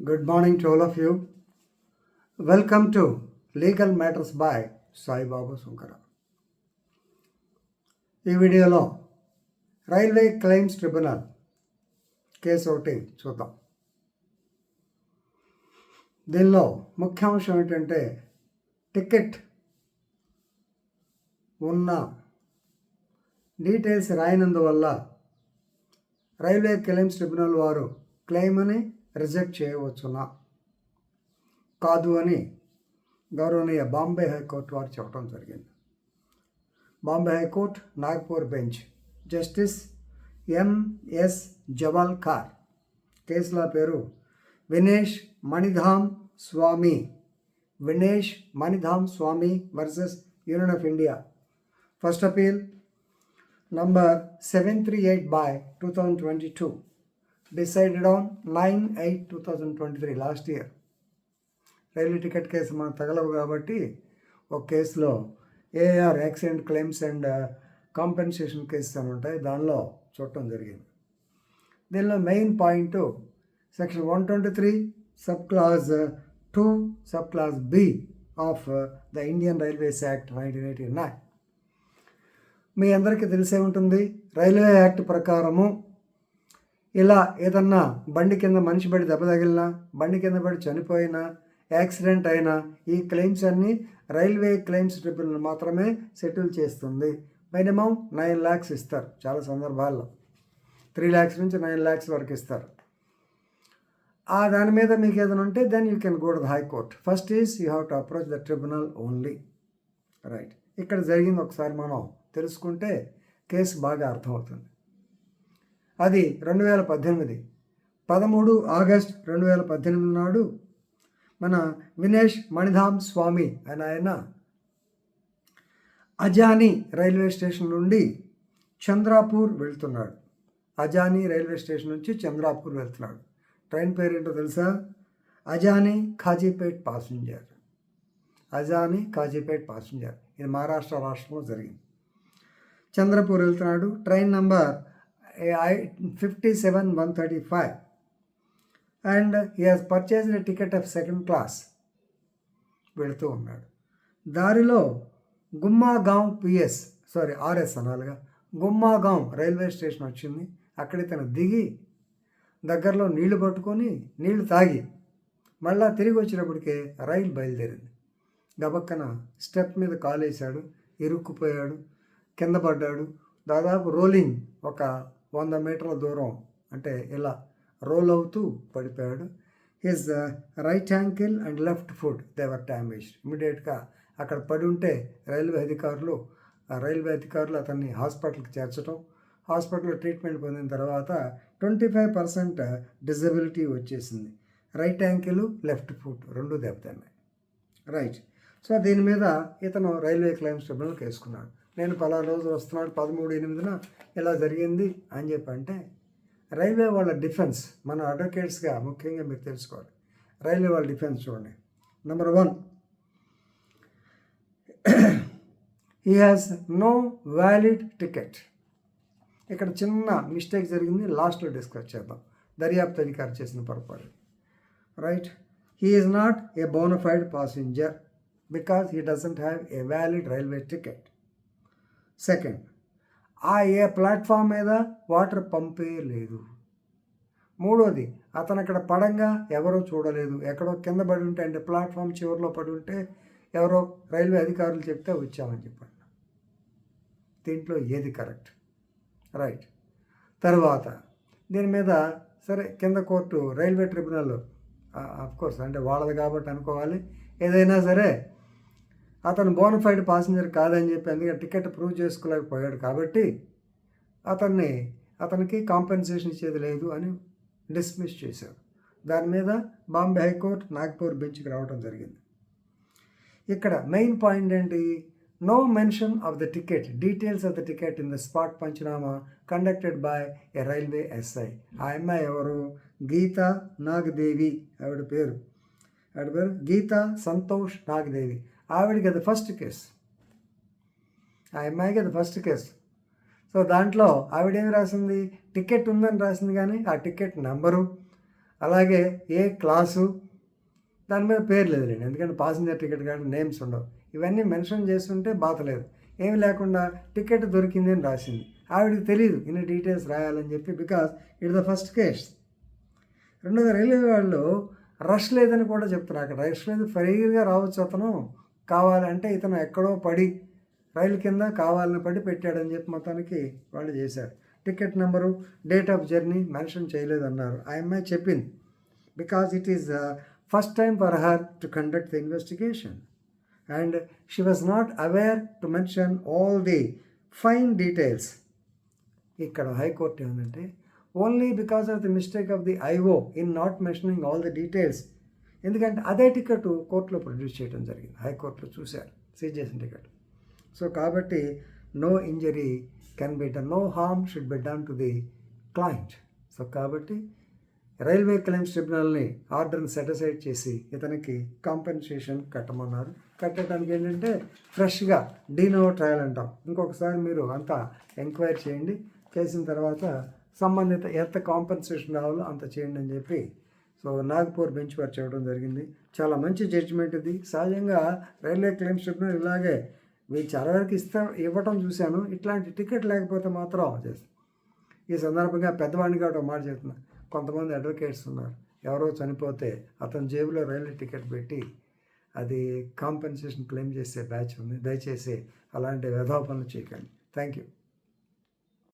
Good morning to all of you. Welcome to Legal Matters by Sai Baba Sunkara. ఈ వీడియోలో railway claims tribunal case ఒకటి చూద్దాం. దీనిలో ముఖ్యాంశం ఏంటంటే టికెట్ ఉన్న డీటెయిల్స్ రాయనందువల్ల రైల్వే క్లెయిమ్స్ ట్రిబ్యునల్ వారు క్లెయిమ్ని రిజెక్ట్ చేయవచ్చునా కాదు అని గౌరవనీయ బాంబే హైకోర్టు వారు చెప్పడం జరిగింది. Bombay high court Nagpur bench justice M S Jawalkar, కేసుల పేరు Vinesh Manidham Swami versus union of India, first appeal number 738/2022, decided on 9/8/2023, last year. Railway ticket case మనకు తగలవు కాబట్టి ఒక కేసులో A R accident claims and compensation cases అని ఉంటాయి, దానిలో చూడటం జరిగింది. దీనిలో main point section 123 sub clause 2 sub clause B of the Indian railways act 1989. మీ అందరికీ తెలిసే ఉంటుంది, రైల్వే యాక్ట్ ప్రకారము ఇలా ఏదన్నా బండి కింద మనిషి పడి దెబ్బ తగిలినా, బండి కింద పడి చనిపోయినా, యాక్సిడెంట్ అయినా ఈ క్లెయిమ్స్ అన్నీ రైల్వే క్లెయిమ్స్ ట్రిబ్యునల్ మాత్రమే సెటిల్ చేస్తుంది. మినిమం 9 lakhs ఇస్తారు, చాలా సందర్భాల్లో 3 lakhs నుంచి 9 lakhs వరకు ఇస్తారు. దాని మీద మీకు ఏదైనా ఉంటే then you can go to the high court. First is you have to approach the tribunal only. Right, ఇక్కడ జరిగింది ఒకసారి మనం తెలుసుకుంటే కేసు బాగా అర్థమవుతుంది. అది 13 ఆగస్ట్ 2018 నాడు మన వినేష్ మణిధామ్ స్వామి అని ఆయన అజానీ రైల్వే స్టేషన్ నుండి చంద్రాపూర్ వెళ్తున్నాడు. అజానీ రైల్వే స్టేషన్ నుంచి చంద్రాపూర్ వెళ్తున్నాడు. ట్రైన్ పేరు ఏంటో తెలుసా? అజానీ కాజీపేట్ ప్యాసింజర్. ఇది మహారాష్ట్ర రాష్ట్రంలో జరిగింది. చంద్రపూర్ వెళ్తున్నాడు. Train number 57-135 and he has purchased a ticket of second class. వెళుతూ ఉన్నాడు. దారిలో ఆర్ఎస్ అనాలిగా గుమ్మాగాం రైల్వే స్టేషన్ వచ్చింది. అక్కడే తను దిగి దగ్గరలో నీళ్లు పట్టుకొని నీళ్లు తాగి మళ్ళా తిరిగి వచ్చినప్పటికే రైలు బయలుదేరింది. గబక్కన స్టెప్ మీద కాలేశాడు, ఇరుక్కుపోయాడు, కింద పడ్డాడు. దాదాపు రోలింగ్ ఒక 100 మీటర్ల దూరం, అంటే ఇలా రోల్ అవుతూ పడిపోయాడు. His right ankle and left foot they were damaged. ఇమీడియట్గా అక్కడ పడి ఉంటే రైల్వే అధికారులు అతన్ని హాస్పిటల్కి చేర్చడం, హాస్పిటల్లో ట్రీట్మెంట్ పొందిన తర్వాత 25% డిజబిలిటీ వచ్చేసింది. రైట్ యాంకిల్, లెఫ్ట్ ఫుట్ రెండు దెబ్బతిన్నాయి. రైట్, సో దీని మీద ఇతను రైల్వే క్లెయిమ్స్ ట్రిబ్యునల్కి వేసుకున్నాడు. నేను పలానా రోజు వస్తున్నాడు 13/8 ఇలా జరిగింది అని చెప్పి అంటే, రైల్వే వాళ్ళ డిఫెన్స్, మన అడ్వకేట్స్గా ముఖ్యంగా మీరు తెలుసుకోవాలి. రైల్వే వాళ్ళ డిఫెన్స్ చూడండి. Number 1, he has no valid ticket. ఇక్కడ చిన్న మిస్టేక్ జరిగింది, లాస్ట్లో డిస్కస్ చేద్దాం. దర్యాప్తు అధికారి చేసిన పొరపాటు. Right, he is not a bona fide passenger because he doesn't have a valid railway ticket. Second, a platform మీద వాటర్ పంపే లేదు. మూడోది, అతను అక్కడ పడంగా ఎవరో చూడలేదు, ఎక్కడో కింద పడి ఉంటే, అంటే ప్లాట్ఫామ్ చివరిలో పడి ఉంటే ఎవరో రైల్వే అధికారులు చెప్తే వచ్చామని చెప్పండి. దీంట్లో ఏది కరెక్ట్? రైట్, తర్వాత దీని మీద సరే కింద కోర్టు రైల్వే ట్రిబ్యునల్ అఫ్కోర్స్ అంటే వాళ్ళది కాబట్టి అనుకోవాలి, ఏదైనా సరే అతను బోనఫైడ్ ప్యాసింజర్ కాదని చెప్పి, ఎందుకంటే టికెట్ ప్రూవ్ చేసుకోలేకపోయాడు కాబట్టి అతనికి కాంపెన్సేషన్ ఇచ్చేది లేదు అని డిస్మిస్ చేశారు. దాని మీద బాంబే హైకోర్టు నాగ్పూర్ బెంచ్కి రావడం జరిగింది. ఇక్కడ మెయిన్ పాయింట్ ఏంటి? No mention of the ticket, details of the ticket in the spot panchnama conducted by a railway SI. ఆ అమ్మాయి ఎవరు? గీతా నాగదేవి. ఆవిడ పేరు గీతా సంతోష్ నాగదేవి. ఆవిడికి అది ఫస్ట్ కేసు, ఆ అమ్మాయికి అది ఫస్ట్ కేసు. సో దాంట్లో ఆవిడేమి రాసింది? టికెట్ ఉందని రాసింది, కానీ ఆ టికెట్ నెంబరు, అలాగే ఏ క్లాసు దాని మీద పేరు లేదులేండి, ఎందుకంటే పాసింజర్ టికెట్ కానీ నేమ్స్ ఉండవు. ఇవన్నీ మెన్షన్ చేస్తుంటే బాధలేదు. ఏమి లేకుండా టికెట్ దొరికింది అని రాసింది. ఆవిడకి తెలియదు ఇన్ని డీటెయిల్స్ రాయాలని చెప్పి, because it the first case. రెండోది రైల్వే వాళ్ళు రష్ లేదని కూడా చెప్తున్నారు. అక్కడ రష్ లేదు, ఫ్రీగా రావచ్చు అతను, కావాలంటే ఇతను ఎక్కడో పడి రైలు కింద కావాలని పడి పెట్టాడని చెప్పి మొత్తానికి వాళ్ళు చేశారు. Ticket number, date of journey mention చేయలేదన్నారు. ఆ అమ్మాయి చెప్పింది, because it is first time for her to conduct the investigation and she was not aware to mention all the fine details. ఇక్కడ హైకోర్టు ఏమందంటే only because of the mistake of the IO in not mentioning all the details. ఎందుకంటే అదే ticket కోర్టులో produce చేయడం జరిగింది, హైకోర్టులో చూశారు seize చేసిన టికెట్. సో కాబట్టి no injury can be done, no harm should be done to the client. So కాబట్టి రైల్వే క్లెయిమ్స్ ట్రిబ్యునల్ని ఆర్డర్ని సెటిసైడ్ చేసి ఇతనికి కాంపెన్సేషన్ కట్టమన్నారు. కట్టడానికి ఏంటంటే ఫ్రెష్గా డీనోవో ట్రయల్ అంటాం, ఇంకొకసారి మీరు అంతా ఎంక్వైరీ చేయండి, చేసిన తర్వాత సంబంధిత ఎంత కాంపెన్సేషన్ రావాలో అంత చేయండి అని చెప్పి సో నాగపూర్ బెంచ్ వారు చెప్పడం జరిగింది. చాలా మంచి జడ్జిమెంట్ ఇది. సహజంగా రైల్వే క్లెయిమ్స్ ట్రిబ్యునల్ ఇలాగే వీళ్ళు చాలా వరకు ఇవ్వటం చూశాను, ఇట్లాంటి టికెట్ లేకపోతే మాత్రం చేస్తాను. ఈ సందర్భంగా పెద్దవాడిని కాబట్టి ఒక మాట చెప్తున్నా, కొంతమంది అడ్వకేట్స్ ఉన్నారు, ఎవరో చనిపోతే అతని జేబులో రైల్వే టికెట్ పెట్టి అది కాంపెన్సేషన్ క్లెయిమ్ చేసే బ్యాచ్ ఉంది. దయచేసి అలాంటి వ్యధా పనులు చేయకండి. Thank you.